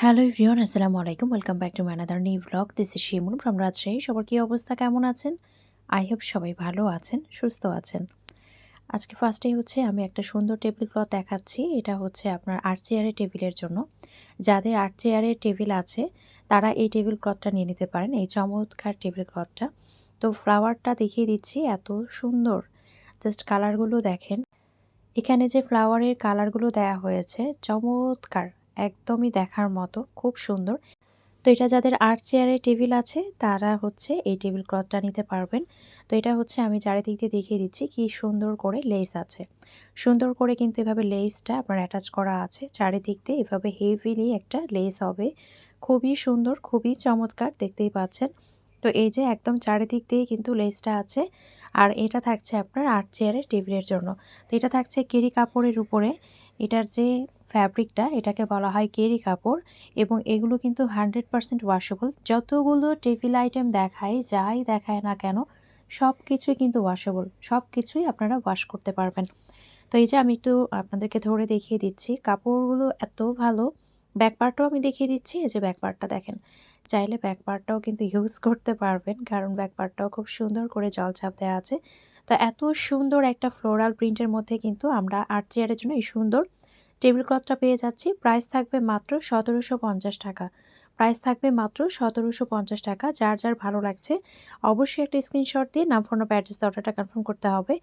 Hello everyone, আসসালামু আলাইকুম। Welcome back to my another new blog. This is Shimul from Rajshahi. সবার কী অবস্থা, কেমন আছেন? আই হোপ সবাই ভালো আছেন, সুস্থ আছেন। আজকে ফার্স্টেই আমি একটা সুন্দর টেবিল ক্লথ দেখাচ্ছি। এটা আপনার আর্ট চেয়ারের টেবিলের জন্য। যাদের আর্ট চেয়ারের টেবিল আছে তারা এই টেবিল ক্লথটা নিয়ে নিতে পারেন, এই চমৎকার টেবিল ক্লথটা। তো ফ্লাওয়ারটা দেখিয়ে দিচ্ছি, এত সুন্দর। জাস্ট কালারগুলো দেখেন। এখানে যে ফ্লাওয়ারের কালারগুলো দেয়া হয়েছে চমৎকার, একদমই দেখার মতো, খুব সুন্দর। তো এটা যাদের আর্ট চেয়ারের টেবিল আছে তারা এই টেবিল ক্লথটা নিতে পারবেন। তো এটা আমি চারিদিক দিয়ে দেখিয়ে দিচ্ছি কি সুন্দর করে লেস আছে। সুন্দর করে কিন্তু এভাবে লেসটা আপনার অ্যাটাচ করা আছে চারিদিক দিয়ে, এভাবে হেভিলি একটা লেস হবে। খুবই সুন্দর, খুবই চমৎকার, দেখতেই পাচ্ছেন। তো এই যে একদম চারিদিক দিয়ে কিন্তু লেসটা আছে। আর এটা থাকছে আপনার আর্ট চেয়ারের টেবিলের জন্য। তো এটা থাকছে কেরি কাপড়ের উপরে। এটার যে ফ্যাব্রিকটা এটাকে বলা হয় কেরি কাপড়, এবং এগুলো কিন্তু 100% ওয়াশেবল। যতগুলো টেবিল আইটেম দেখায়, যাই দেখায় না কেন, সব কিছুই কিন্তু ওয়াশেবল, সব কিছুই আপনারা ওয়াশ করতে পারবেন। তো এই যে আমি একটু আপনাদেরকে ধরে দেখিয়ে দিচ্ছি, কাপড়গুলো এত ভালো। ব্যাক পার্টটাও আমি দেখিয়ে দিচ্ছি। এই যে ব্যাক পার্টটা দেখেন, চাইলে ব্যাক পার্টটাও কিন্তু ইউজ করতে পারবেন, কারণ ব্যাক পার্টটাও খুব সুন্দর করে জলছাপ দেওয়া আছে। তো এত সুন্দর একটা ফ্লোরাল প্রিন্টের মধ্যে কিন্তু আমরা আর্ট চেয়ারের জন্য এই সুন্দর টেবিল ক্লথটা পেয়ে যাচ্ছি। প্রাইস থাকবে মাত্র ১৭৫০ টাকা। প্রাইস থাকবে মাত্র ১৭৫০ টাকা। যার যার ভালো লাগছে অবশ্যই একটা স্ক্রিনশট দিয়ে নাম, ফোন বা অ্যাড্রেস অর্ডারটা কনফার্ম করতে হবে।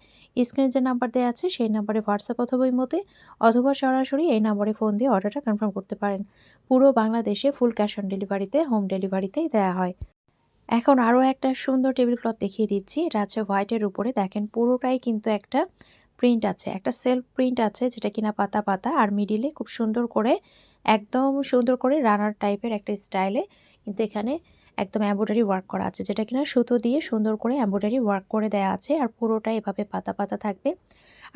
স্ক্রিনে যে নাম্বার দেওয়া আছে সেই নাম্বারে হোয়াটসঅ্যাপ অথবা ইমোতে অথবা সরাসরি এই নাম্বারে ফোন দিয়ে অর্ডারটা কনফার্ম করতে পারেন। পুরো বাংলাদেশে ফুল ক্যাশ অন ডেলিভারিতে, হোম ডেলিভারিতেই দেওয়া হয়। এখন আরও একটা সুন্দর টেবিল ক্লথ দেখিয়ে দিচ্ছি। এটা আছে হোয়াইটের উপরে, দেখেন পুরোটাই কিন্তু একটা প্রিন্ট আছে, একটা সেলফ প্রিন্ট আছে, যেটা কিনা পাতা পাতা, আর মিডিলে খুব সুন্দর করে, একদম সুন্দর করে রানার টাইপের একটা স্টাইলে কিন্তু এখানে একদম এমব্রয়ডারি ওয়ার্ক করা আছে, যেটা কিনা সুতো দিয়ে সুন্দর করে এমব্রয়ডারি ওয়ার্ক করে দেওয়া আছে। আর পুরোটা এভাবে পাতা পাতা থাকবে,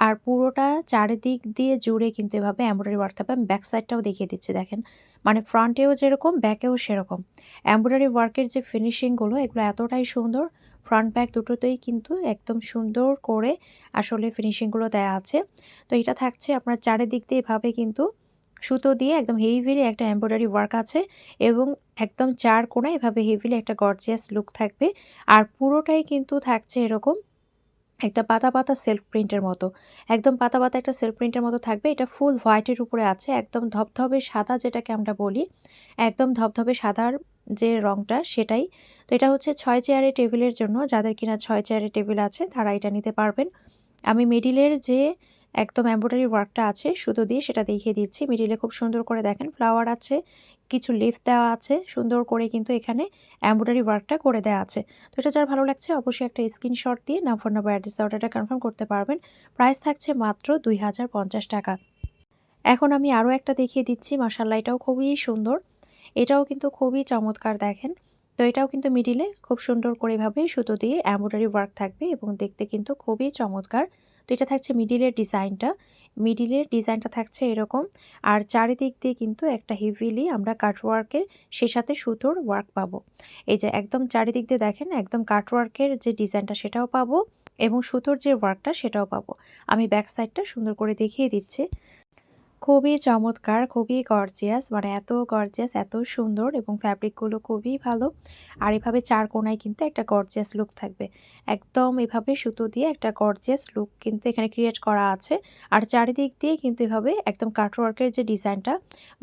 আর পুরোটা চারিদিক দিয়ে জুড়ে কিন্তু এভাবে এমব্রয়ডারি ওয়ার্ক থাকবে। আমি ব্যাক সাইডটাও দেখিয়ে দিচ্ছি, দেখেন, মানে ফ্রন্টেও যেরকম ব্যাকেও সেরকম। এমব্রয়ডারি ওয়ার্কের যে ফিনিশিংগুলো এগুলো এতটাই সুন্দর, ফ্রন্ট ব্যাক দুটোতেই কিন্তু একদম সুন্দর করে আসলে ফিনিশিংগুলো দেওয়া আছে। তো এটা থাকছে আপনার চারিদিক দিয়ে এভাবে কিন্তু সুতো দিয়ে একদম হেভিলি একটা এমব্রয়ডারি ওয়ার্ক আছে, এবং একদম চার কোণায় এভাবে হেভিলি একটা গর্জিয়াস লুক থাকবে। আর পুরোটাই কিন্তু থাকছে এরকম একটা পাতা পাতা সেলফ প্রিন্টের মতো, একদম পাতা পাতা একটা সেলফ প্রিন্টের মতো থাকবে। এটা ফুল হোয়াইটের উপরে আছে, একদম ধবধবে সাদা, যেটাকে আমরা বলি একদম ধবধবে সাদার যে রংটা সেটাই। তো এটা 6 চেয়ারের টেবিলের জন্য, যাদের কিনা 6 চেয়ারের টেবিল আছে তারা এটা নিতে পারবেন। আমি মিডিলের যে একদম এমব্রয়ডারি ওয়ার্কটা আছে সুতো দিয়ে সেটা দেখিয়ে দিচ্ছি। মিডিলে খুব সুন্দর করে দেখেন ফ্লাওয়ার আছে, কিছু লিফ দেওয়া আছে, সুন্দর করে কিন্তু এখানে এমব্রয়ডারি ওয়ার্কটা করে দেওয়া আছে। তো এটা যার ভালো লাগছে অবশ্যই একটা স্ক্রিনশট দিয়ে নাম, ফোন নাম্বার, অ্যাড্রেস অর্ডারটা কনফার্ম করতে পারবেন। প্রাইস থাকছে মাত্র ২০৫০ টাকা। এখন আমি আরও একটা দেখিয়ে দিচ্ছি, মাশাআল্লাহ, এটাও খুবই সুন্দর, এটাও কিন্তু খুবই চমৎকার, দেখেন। তো এটাও কিন্তু মিডিলে খুব সুন্দর করে এভাবে সুতো দিয়ে এমব্রয়ডারি ওয়ার্ক থাকবে, এবং দেখতে কিন্তু খুবই চমৎকার। তো এটা থাকছে মিডিলের ডিজাইনটা থাকছে এরকম। আর চারিদিক দিয়ে কিন্তু একটা হেভিলি আমরা কাটওয়ার্কের, সে সাথে সুতোর ওয়ার্ক পাবো। এই যে একদম চারিদিক দিয়ে দেখেন, একদম কাটওয়ার্কের যে ডিজাইনটা সেটাও পাবো, এবং সুতোর যে ওয়ার্কটা সেটাও পাবো। আমি ব্যাক সাইডটা সুন্দর করে দেখিয়ে দিচ্ছি। খুবই চমৎকার, খুবই গর্জিয়াস, মানে এত গর্জিয়াস, এত সুন্দর, এবং ফ্যাব্রিকগুলো খুবই ভালো। আর এভাবে চার কোণায় কিন্তু একটা গর্জিয়াস লুক থাকবে, একদম এভাবে সুতো দিয়ে একটা গর্জিয়াস লুক কিন্তু এখানে ক্রিয়েট করা আছে। আর চারিদিক দিয়ে কিন্তু এভাবে একদম কাটওয়ার্কের যে ডিজাইনটা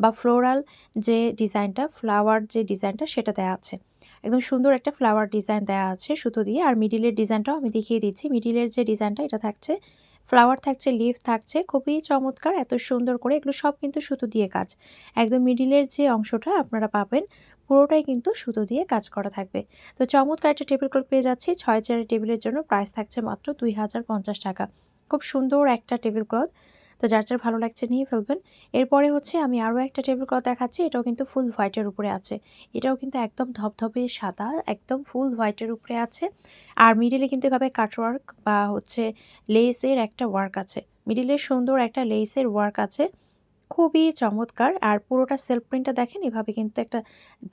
বা ফ্লোরাল যে ডিজাইনটা, ফ্লাওয়ার যে ডিজাইনটা সেটা দেওয়া আছে, একদম সুন্দর একটা ফ্লাওয়ার ডিজাইন দেওয়া আছে সুতো দিয়ে। আর মিডিলের ডিজাইনটাও আমি দেখিয়ে দিচ্ছি। মিডিলের যে ডিজাইনটা এটা থাকছে ফ্লাওয়ার, থাকছে লিফ, থাকছে খুবই চমৎকার, এত সুন্দর করে। এগুলো সব কিন্তু সুতো দিয়ে কাজ, একদম মিডিলের যে অংশটা আপনারা পাবেন পুরোটাই কিন্তু সুতো দিয়ে কাজ করা থাকবে। তো চমৎকার একটা টেবিল ক্লথ পেয়ে যাচ্ছি 6 চেয়ারের টেবিলের জন্য। প্রাইস থাকছে মাত্র ২০৫০ টাকা। খুব সুন্দর একটা টেবিল ক্লথ। তো যার যার ভালো লাগছে নিয়ে ফেলবেন। এরপরে আমি আরও একটা টেবিল ক্লথ দেখাচ্ছি, এটাও কিন্তু ফুল হোয়াইটের উপরে আছে। এটাও কিন্তু একদম ধবধবে সাদা, একদম ফুল হোয়াইটের উপরে আছে। আর মিডিলে কিন্তু এভাবে কাটওয়ার্ক বা লেসের একটা ওয়ার্ক আছে, মিডিলে সুন্দর একটা লেসের ওয়ার্ক আছে, খুবই চমৎকার। আর পুরোটা সেলফ প্রিন্টটা দেখেন, এভাবে কিন্তু একটা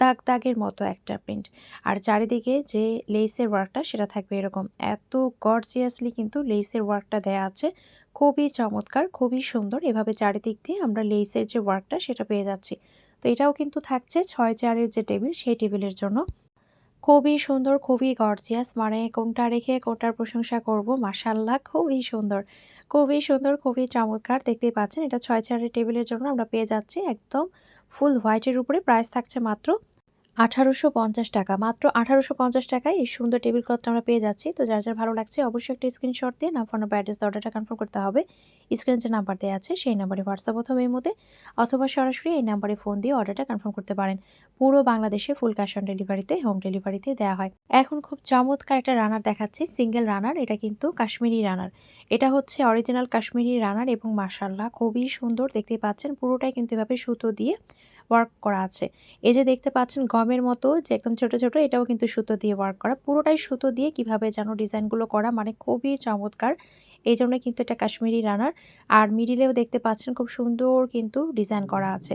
দাগ দাগের মতো একটা প্রিন্ট। আর চারিদিকে যে লেসের ওয়ার্কটা সেটা থাকবে এরকম, এত গর্জিয়াসলি কিন্তু লেসের ওয়ার্কটা দেয়া আছে, খুবই চমৎকার, খুবই সুন্দর। এভাবে চারিদিক দিয়ে আমরা লেসের যে ওয়ার্কটা সেটা পেয়ে যাচ্ছি। তো এটাও কিন্তু থাকছে 6 চেয়ারের যে টেবিল সেই টেবিলের জন্য। খুবই সুন্দর, খুবই গর্জিয়াস, মানে কোনটা রেখে কোনটার প্রশংসা করব। মাশাআল্লাহ, খুবই সুন্দর, খুবই সুন্দর, খুবই চমৎকার। দেখতেই পাচ্ছেন এটা 6 চেয়ারের টেবিলের জন্য আমরা পেয়ে যাচ্ছি একদম ফুল হোয়াইটের উপরে। প্রাইস থাকছে মাত্র ১৮৫০ টাকা। মাত্র ১৮৫০ টাকায় এই সুন্দর টেবিল ক্লথটা আমরা পেয়ে যাচ্ছি। তো যার ভালো লাগছে অবশ্যই একটা স্ক্রিনশট দিয়ে নাম, ফোন নাম্বার, অ্যাড্রেস, অর্ডারটা কনফার্ম করতে হবে। স্ক্রিনে যে নাম্বার দেওয়া আছে সেই নাম্বারে হোয়াটসঅ্যাপ অথবা ইমোতে অথবা সরাসরি এই নাম্বারে ফোন দিয়ে অর্ডারটা কনফার্ম করতে পারেন। পুরো বাংলাদেশে ফুল ক্যাশ অন ডেলিভারিতে, হোম ডেলিভারিতে দেওয়া হয়। এখন খুব চমৎকার একটা রানার দেখাচ্ছি, সিঙ্গেল রানার। এটা কিন্তু কাশ্মীরি রানার। এটা হচ্ছে অরিজিনাল কাশ্মীরি রানার এবং মাশাআল্লাহ খুবই সুন্দর। দেখতেই পাচ্ছেন পুরোটাই কিন্তু এভাবে সুতো দিয়ে ওয়ার্ক করা আছে। এই যে দেখতে পাচ্ছেন গমের মতো যে একদম ছোট ছোট, এটাও কিন্তু সুতো দিয়ে ওয়ার্ক করা। পুরোটাই সুতো দিয়ে কিভাবে যেন ডিজাইনগুলো করা, মানে খুবই চমৎকার। এই জন্য কিন্তু এটা কাশ্মীরি রানার। আর মিডিলেও দেখতে পাচ্ছেন খুব সুন্দর কিন্তু ডিজাইন করা আছে।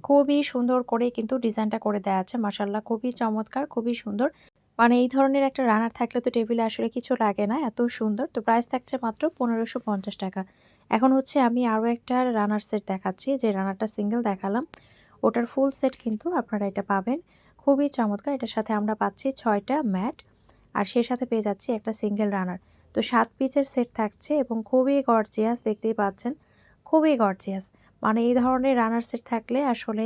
খুবই সুন্দর করে কিন্তু ডিজাইনটা করে দেওয়া আছে। মাশাআল্লাহ খুবই চমৎকার, খুবই সুন্দর। মানে এই ধরনের একটা রানার থাকলে তো টেবিলে আসলে কিছু লাগে না, এত সুন্দর। তো প্রাইস থাকছে মাত্র ১৫৫০ টাকা। এখন হচ্ছে আমি আরও একটা রানার সেট দেখাচ্ছি। যে রানারটা সিঙ্গেল দেখালাম ওটার ফুল সেট কিন্তু আপনারা এটা পাবেন। খুবই চমৎকার। এটার সাথে আমরা পাচ্ছি 6টা ম্যাট আর সেই সাথে পেয়ে যাচ্ছি একটা সিঙ্গেল রানার। তো 7 পিসের সেট থাকছে এবং খুবই গর্জিয়াস, দেখতেই পাচ্ছেন খুবই গর্জিয়াস। মানে এই ধরনের রানার সেট থাকলে আসলে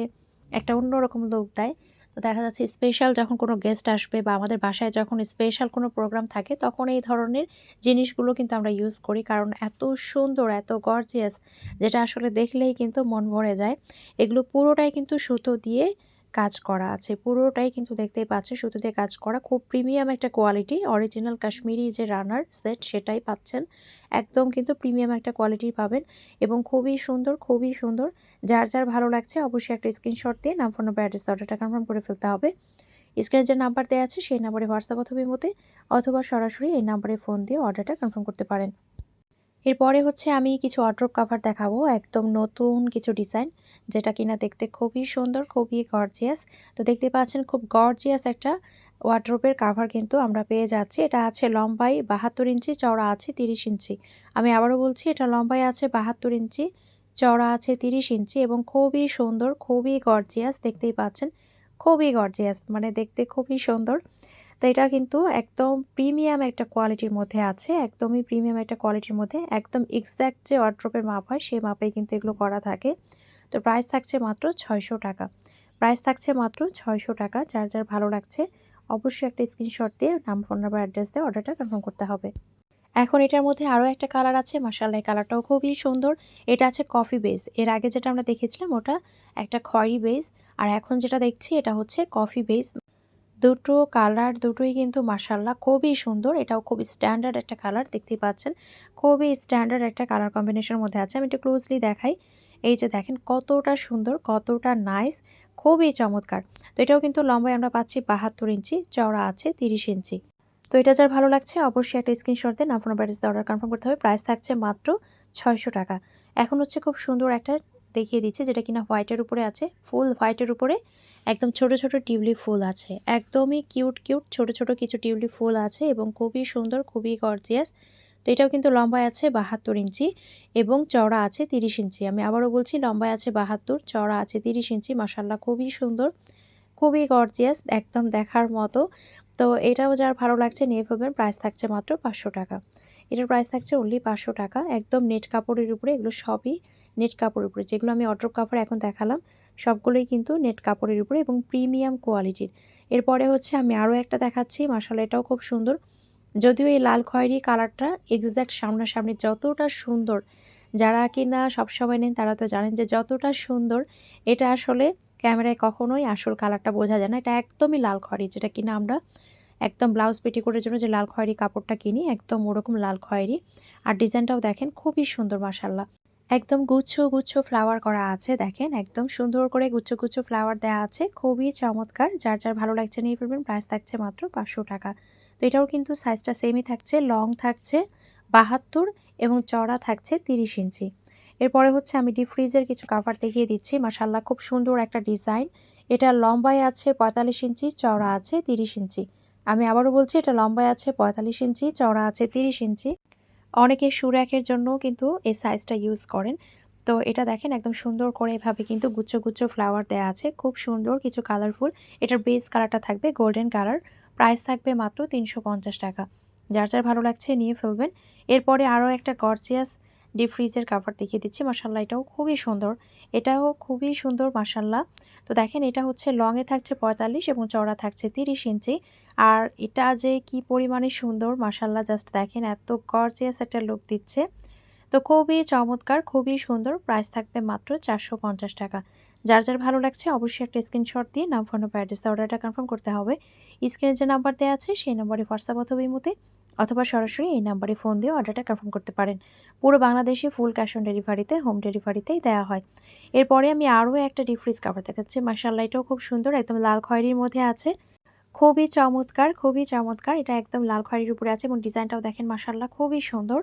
একটা অন্যরকম লুক দেয়। তো দেখা যাচ্ছে স্পেশাল যখন কোনো গেস্ট আসবে বা আমাদের বাসায় যখন স্পেশাল কোনো প্রোগ্রাম থাকে তখন এই ধরনের জিনিসগুলো কিন্তু আমরা ইউজ করি, কারণ এত সুন্দর, এত গর্জিয়াস, যেটা আসলে দেখলেই কিন্তু মন ভরে যায়। এগুলো পুরোটাই কিন্তু সুতো দিয়ে কাজ করা আছে, পুরোটাই কিন্তু দেখতেই পাচ্ছেন সুতো দিয়ে কাজ করা। খুব প্রিমিয়াম একটা কোয়ালিটি, অরিজিনাল কাশ্মীরি যে রানার সেট সেটাই পাচ্ছেন। একদম কিন্তু প্রিমিয়াম একটা কোয়ালিটি পাবেন এবং খুবই সুন্দর, খুবই সুন্দর। যার ভালো লাগছে অবশ্যই একটা স্ক্রিনশট দিয়ে নাম, ফোন নাম্বার, অ্যাড্রেস, অর্ডারটা কনফার্ম করে ফেলতে হবে। স্ক্রিনে যে নাম্বার দেওয়া আছে সেই নাম্বারে হোয়াটসঅ্যাপ অথবা ইমোতে অথবা সরাসরি এই নাম্বারে ফোন দিয়ে অর্ডারটা কনফার্ম করতে পারেন। এরপরে হচ্ছে আমি কিছু ওয়ারড্রোব কভার দেখাবো, একদম নতুন কিছু ডিজাইন, যেটা কিনা দেখতে খুবই সুন্দর, খুবই গর্জিয়াস। তো দেখতে পাচ্ছেন খুব গর্জিয়াস একটা ওয়ারড্রোবের কভার কিন্তু আমরা পেয়ে যাচ্ছি। এটা আছে লম্বায় ৭২ ইঞ্চি, চওড়া আছে ৩০ ইঞ্চি। আমি আবারও বলছি এটা লম্বায় আছে ৭২ ইঞ্চি, চওড়া আছে ৩০ ইঞ্চি এবং খুবই সুন্দর, খুবই গর্জিয়াস। দেখতেই পাচ্ছেন খুবই গর্জিয়াস, মানে দেখতে খুবই সুন্দর। তো এটা কিন্তু একদম প্রিমিয়াম একটা কোয়ালিটির মধ্যে আছে, একদমই প্রিমিয়াম একটা কোয়ালিটির মধ্যে, একদম এক্স্যাক্ট যে ওয়ারড্রোবের মাপ হয় সেই মাপেই কিন্তু এগুলো করা থাকে। তো প্রাইস থাকছে মাত্র ৬০০ টাকা। প্রাইস থাকছে মাত্র ৬০০ টাকা। যার ভালো লাগছে অবশ্যই একটা স্ক্রিনশট দিয়ে নাম, ফোন নাম্বার, অ্যাড্রেস দিয়ে অর্ডারটা কনফার্ম করতে হবে। এখন এটার মধ্যে আরও একটা কালার আছে, মাশাআল্লাহ কালারটাও খুবই সুন্দর। এটা আছে কফি বেজ। এর আগে যেটা আমরা দেখেছিলাম ওটা একটা খয়েরি বেজ, আর এখন যেটা দেখছি এটা হচ্ছে কফি বেজ। দুটো কালার দুটোই কিন্তু মাশাআল্লাহ খুবই সুন্দর। এটাও খুব স্ট্যান্ডার্ড একটা কালার, দেখতেই পাচ্ছেন খুবই স্ট্যান্ডার্ড একটা কালার কম্বিনেশনের মধ্যে আছে। আমি একটু ক্লোজলি দেখাই। এই যে দেখেন কতটা সুন্দর, কতটা নাইস, খুবই চমৎকার। তো এটাও কিন্তু লম্বায় আমরা পাচ্ছি ৭২ ইঞ্চি, চওড়া আছে ৩০ ইঞ্চি। তো এটা যার ভালো লাগছে অবশ্যই একটা স্ক্রিনশট দিয়ে নাম, ফোন নাম্বার, অ্যাড্রেস দিয়ে অর্ডার কনফার্ম করতে হবে। প্রাইস থাকছে মাত্র ৬০০ টাকা। এখন হচ্ছে খুব সুন্দর একটা দেখিয়ে দিচ্ছি, যেটা কিনা হোয়াইটের উপরে আছে, ফুল হোয়াইটের উপরে একদম ছোট ছোট টিউলিপ ফুল আছে, একদমই কিউট কিউট ছোট ছোট কিছু টিউলিপ ফুল আছে এবং খুবই সুন্দর, খুবই গর্জিয়াস। তো এটাও কিন্তু লম্বায় আছে ৭২ ইঞ্চি এবং চওড়া আছে ৩০ ইঞ্চি। আমি আবারও বলছি লম্বায় আছে ৭২, চওড়া আছে ৩০ ইঞ্চি। মাশাআল্লাহ খুবই সুন্দর, খুবই গর্জিয়াস, একদম দেখার মতো। তো এটাও যার ভালো লাগছে নিয়ে ফেলবেন। প্রাইস থাকছে মাত্র ৫০০ টাকা। এটার প্রাইস থাকছে অনলি ৫০০ টাকা। একদম নেট কাপড়ের উপরে, এগুলো সবই নেট কাপড়ের উপরে। যেগুলো আমি ওয়ারড্রোব কাপড় এখন দেখালাম সবগুলোই কিন্তু নেট কাপড়ের উপরে এবং প্রিমিয়াম কোয়ালিটির। এরপরে হচ্ছে আমি আরও একটা দেখাচ্ছি, মাশাআল্লাহ এটাও খুব সুন্দর। যদিও এই লাল খয়েরি কালারটা এক্স্যাক্ট সামনাসামনি যতটা সুন্দর, যারা কিনা সবসময় নেন তারা তো জানেন যে যতটা সুন্দর, এটা আসলে ক্যামেরায় কখনোই আসল কালারটা বোঝা যায় না। এটা একদমই লাল খয়েরি, যেটা কিনা আমরা একদম ব্লাউজ পেটিকোটের জন্য যে লাল খয়েরি কাপড়টা কিনি, একদম ওরকম লাল খয়েরি। আর ডিজাইনটাও দেখেন খুবই সুন্দর মাশাআল্লাহ। একদম গুচ্ছ গুচ্ছ ফ্লাওয়ার করা আছে, দেখেন একদম সুন্দর করে গুচ্ছ গুচ্ছ ফ্লাওয়ার দেওয়া আছে, খুবই চমৎকার। যার ভালো লাগছে নিয়ে ফেলবেন। প্রাইস থাকছে মাত্র ৫০০ টাকা। তো এটাও কিন্তু সাইজটা সেমই থাকছে, লং থাকছে ৭২ এবং চওড়া থাকছে ৩০ ইঞ্চি। এরপরে হচ্ছে আমি ডিপ ফ্রিজের কিছু কাভার দেখিয়ে দিচ্ছি। মাশাআল্লাহ খুব সুন্দর একটা ডিজাইন। এটা লম্বায় আছে ৪৫ ইঞ্চি, চওড়া আছে ৩০ ইঞ্চি। আমি আবারও বলছি এটা লম্বায় আছে ৪৫ ইঞ্চি, চওড়া আছে ৩০ ইঞ্চি। অনেকে শু র্যাকের জন্য কিন্তু এই সাইজটা ইউজ করেন। তো এটা দেখেন একদম সুন্দর করে এভাবে কিন্তু গুচ্ছ গুচ্ছ ফ্লাওয়ার দেওয়া আছে, খুব সুন্দর কিছু কালারফুল। এটার বেস কালারটা থাকবে গোল্ডেন কালার, প্রাইস থাকবে মাত্র 350 টাকা। যার যার ভালো লাগছে নিয়ে ফেলবেন। এরপরে আরও একটা গর্জিয়াস ডিপ ফ্রিজের কাভার দেখিয়ে দিচ্ছি, মাশাল্লাহ এটাও খুবই সুন্দর, এটাও খুবই সুন্দর মাশাল্লাহ। তো দেখেন এটা হচ্ছে লংয়ে থাকছে 45 এবং চওড়া থাকছে 30 ইঞ্চি। আর এটা যে কি পরিমাণে সুন্দর মাশাল্লাহ, জাস্ট দেখেন এত গর্জিয়াস একটা লুক দিচ্ছে। তো খুবই চমৎকার, খুবই সুন্দর, প্রাইস থাকবে মাত্র 450 টাকা। যার যার ভালো লাগছে অবশ্যই একটা স্ক্রিনশট দিয়ে নাম, ফোন ও অ্যাড্রেস অর্ডারটা কনফার্ম করতে হবে। স্ক্রিনে যে নাম্বার দেওয়া আছে সেই নম্বরে হোয়াটসঅ্যাপ অথবা ইমোতে অথবা সরাসরি এই নাম্বারে ফোন দিয়ে অর্ডারটা কনফার্ম করতে পারেন। পুরো বাংলাদেশে ফুল ক্যাশ অন ডেলিভারিতে, হোম ডেলিভারিতেই দেওয়া হয়। এরপরে আমি আরও একটা ডিপ ফ্রিজ কাভার দেখাচ্ছি, মাশাআল্লাহ এটাও খুব সুন্দর, একদম লাল খয়েরির মধ্যে আছে, খুবই চমৎকার, খুবই চমৎকার। এটা একদম লাল খয়েরির উপরে আছে এবং ডিজাইনটাও দেখেন মাশাআল্লাহ খুবই সুন্দর।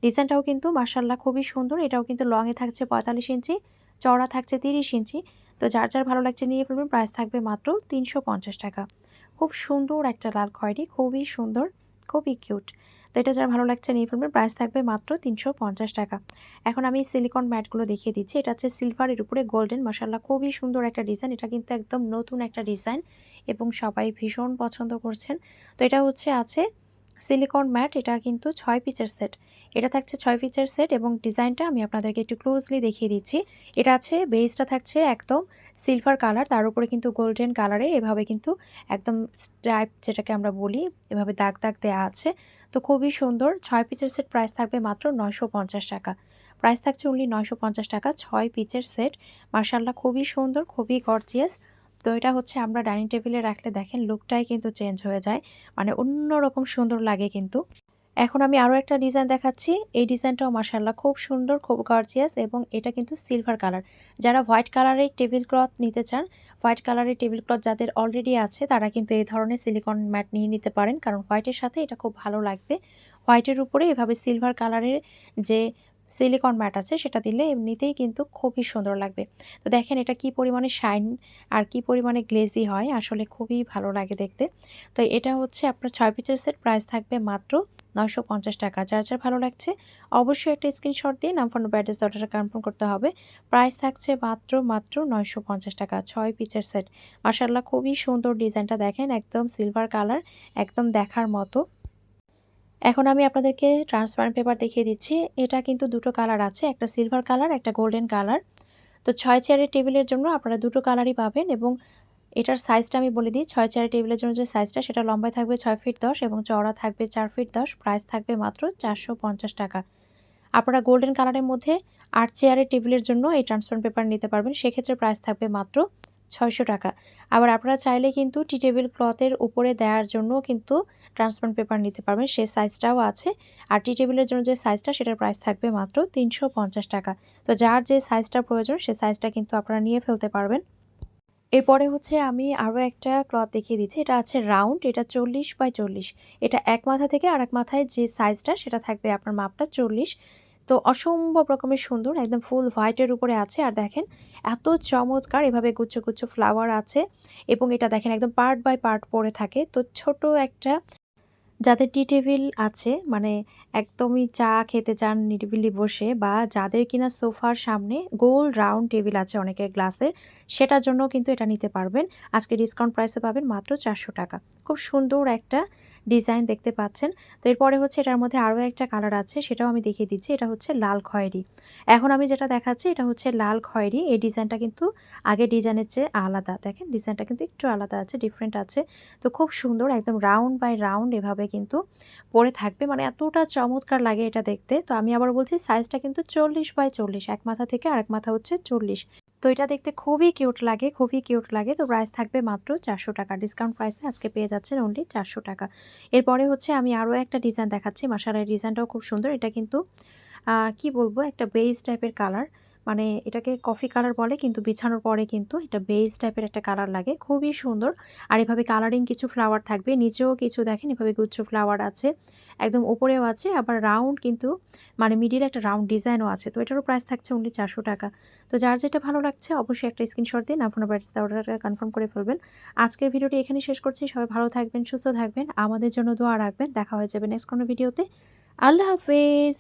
ডিজাইনটাও কিন্তু মাশাআল্লাহ খুবই সুন্দর। এটাও কিন্তু লংয়ে থাকছে 45 ইঞ্চি, চওড়া থাকছে 30 ইঞ্চি। তো যার যার ভালো লাগছে নিয়ে ফেলবেন, প্রাইস থাকবে মাত্র 350 টাকা। খুব সুন্দর একটা লাল খয়েরি, খুবই সুন্দর, খুবই কিউট। তো এটা যার ভালো লাগছে নিয়ে ফেলবেন, প্রাইস থাকবে মাত্র 350 টাকা। এখন আমি সিলিকন ম্যাটগুলো দেখিয়ে দিচ্ছি। এটা হচ্ছে সিলভারের উপরে গোল্ডেন, মাশাআল্লাহ খুবই সুন্দর একটা ডিজাইন। এটা কিন্তু একদম নতুন একটা ডিজাইন এবং সবাই ভীষণ পছন্দ করছেন। তো এটা হচ্ছে আছে সিলিকন ম্যাট, এটা কিন্তু 6 পিসের সেট। এটা থাকছে 6 পিসের সেট এবং ডিজাইনটা আমি আপনাদেরকে একটু ক্লোজলি দেখিয়ে দিচ্ছি। এটা আছে বেসটা থাকছে একদম সিলভার কালার, তার উপরে কিন্তু গোল্ডেন কালারের এভাবে কিন্তু একদম স্ট্রাইপ যেটাকে আমরা বলি, এভাবে দাগ দাগ দেওয়া আছে। তো খুবই সুন্দর। 6 পিসের সেট, প্রাইস থাকবে মাত্র 950 টাকা। প্রাইস থাকছে অনলি 950 টাকা, 6 পিসের সেট। মাশাআল্লাহ খুবই সুন্দর, খুবই গর্জিয়াস। তো এটা হচ্ছে আমরা ডাইনিং টেবিলে রাখলে দেখেন লুকটাই কিন্তু চেঞ্জ হয়ে যায়, মানে অন্যরকম সুন্দর লাগে কিন্তু। এখন আমি আরও একটা ডিজাইন দেখাচ্ছি। এই ডিজাইনটাও মাশাআল্লাহ খুব সুন্দর, খুব গর্জিয়াস এবং এটা কিন্তু সিলভার কালার। যারা হোয়াইট কালারের টেবিল ক্লথ নিতে চান, হোয়াইট কালারের টেবিল ক্লথ যাদের অলরেডি আছে তারা কিন্তু এই ধরনের সিলিকন ম্যাট নিয়ে নিতে পারেন, কারণ হোয়াইটের সাথে এটা খুব ভালো লাগবে। হোয়াইটের উপরে এভাবে সিলভার কালারের যে সিলিকন ম্যাট আছে সেটা দিলে এমনিতেই কিন্তু খুবই সুন্দর লাগবে। তো দেখেন এটা কি পরিমাণে শাইন আর কি পরিমাণে গ্লেজি হয়, আসলে খুবই ভালো লাগে দেখতে। তো এটা হচ্ছে আপনার 6 পিসের সেট, প্রাইস থাকবে মাত্র 950 টাকা। যার যার ভালো লাগছে অবশ্যই একটা স্ক্রিনশট দিয়ে নাম, ফোন, অ্যাড্রেস অর্ডারটা কনফার্ম করতে হবে। প্রাইস থাকছে মাত্র 950 টাকা, 6 পিসের সেট। মাশাআল্লাহ খুবই সুন্দর, ডিজাইনটা দেখেন একদম সিলভার কালার, একদম দেখার মতো। এখন আমি আপনাদেরকে ট্রান্সপারেন্ট পেপার দেখিয়ে দিচ্ছি। এটা কিন্তু দুটো কালার আছে, একটা সিলভার কালার, একটা গোল্ডেন কালার। তো 6 চেয়ারের টেবিলের জন্য আপনারা দুটো কালারই পাবেন এবং এটার সাইজটা আমি বলে দিই। 6 চেয়ারের টেবিলের জন্য যে সাইজটা সেটা লম্বায় থাকবে 6 ফিট 10 এবং চওড়া থাকবে 4 ফিট 10। প্রাইস থাকবে মাত্র 450 টাকা। আপনারা গোল্ডেন কালারের মধ্যে 8 চেয়ারের টেবিলের জন্য এই ট্রান্সপারেন্ট পেপার নিতে পারবেন, সেক্ষেত্রে প্রাইস থাকবে মাত্র 600 টাকা। আবার আপনারা চাইলে কিন্তু টি টেবিল ক্লথের উপরে দেওয়ার জন্য কিন্তু ট্রান্সপারেন্ট পেপার নিতে পারবেন, সেই সাইজটাও আছে। আর টি টেবিলের জন্য যে সাইজটা সেটার প্রাইস থাকবে মাত্র 350 টাকা। তো যার যে সাইজটা প্রয়োজন সে সাইজটা কিন্তু আপনারা নিয়ে ফেলতে পারবেন। এরপরে হচ্ছে আমি আরও একটা ক্লথ দেখিয়ে দিচ্ছি। এটা আছে রাউন্ড, এটা 40 বাই 40। এটা এক মাথা থেকে আরেক মাথায় যে সাইজটা সেটা থাকবে আপনার মাপটা 40। তো অসম্ভব রকমের সুন্দর, একদম ফুল হোয়াইটের উপরে আছে। আর দেখেন এত চমৎকার, এভাবে গুচ্ছ গুচ্ছ ফ্লাওয়ার আছে এবং এটা দেখেন একদম পার্ট বাই পার্ট পড়ে থাকে। তো ছোট একটা যাদের টি টেবিল আছে, মানে একদমই চা খেতে চান নিরিবিলি বসে, বা যাদের কিনা সোফার সামনে গোল রাউন্ড টেবিল আছে অনেকের গ্লাসের, সেটার জন্য কিন্তু এটা নিতে পারবেন। আজকে ডিসকাউন্ট প্রাইসে পাবেন মাত্র 400 টাকা। খুব সুন্দর একটা ডিজাইন দেখতে পাচ্ছেন। তো এরপরে হচ্ছে এটার মধ্যে আরও একটা কালার আছে, সেটাও আমি দেখিয়ে দিচ্ছি। এটা হচ্ছে লাল খয়েরি। এখন আমি যেটা দেখাচ্ছি এটা হচ্ছে লাল খয়েরি। এই ডিজাইনটা কিন্তু আগের ডিজাইনের চেয়ে আলাদা, দেখেন ডিজাইনটা কিন্তু একটু আলাদা আছে, ডিফারেন্ট আছে। তো খুব সুন্দর, একদম রাউন্ড বাই রাউন্ড এভাবে কিন্তু পরে থাকবে, মানে এতটা চমৎকার লাগে এটা দেখতে। তো আমি আবার বলছি সাইজটা কিন্তু 40 বাই 40, এক মাথা থেকে আরেক মাথা হচ্ছে 40। তো এটা দেখতে খুবই কিউট লাগে, খুবই কিউট লাগে। তো প্রাইস থাকবে মাত্র 400 টাকা। ডিসকাউন্ট প্রাইসে আজকে পেয়ে যাচ্ছেন অনলি 400 টাকা। এরপরে হচ্ছে আমি আরও একটা ডিজাইন দেখাচ্ছি, মাশাআল্লাহ ডিজাইনটাও খুব সুন্দর। এটা কিন্তু কি বলবো, একটা বেজ টাইপের কালার, মানে এটাকে কফি কালার বলে, কিন্তু বিছানোর পরে কিন্তু এটা বেজ টাইপের একটা কালার লাগে, খুবই সুন্দর। আর এভাবে কালারিং কিছু ফ্লাওয়ার থাকবে, নিচেও কিছু দেখেন এভাবে গুচ্ছ ফ্লাওয়ার আছে, একদম উপরেও আছে, আবার রাউন্ড কিন্তু মানে মিডিলে একটা রাউন্ড ডিজাইনও আছে। তো এটারও প্রাইস থাকছে অনলি 400 টাকা। তো যার যেটা ভালো লাগছে অবশ্যই একটা স্ক্রিনশট দিন, আপনার বাড়িতে অর্ডারটা কনফার্ম করে ফেলবেন। আজকের ভিডিওটি এখানে শেষ করছি। সবাই ভালো থাকবেন, সুস্থ থাকবেন, আমাদের জন্য দোয়া রাখবেন। দেখা হয়ে যাবে নেক্সট কোনো ভিডিওতে। আল্লাহ হাফেজ।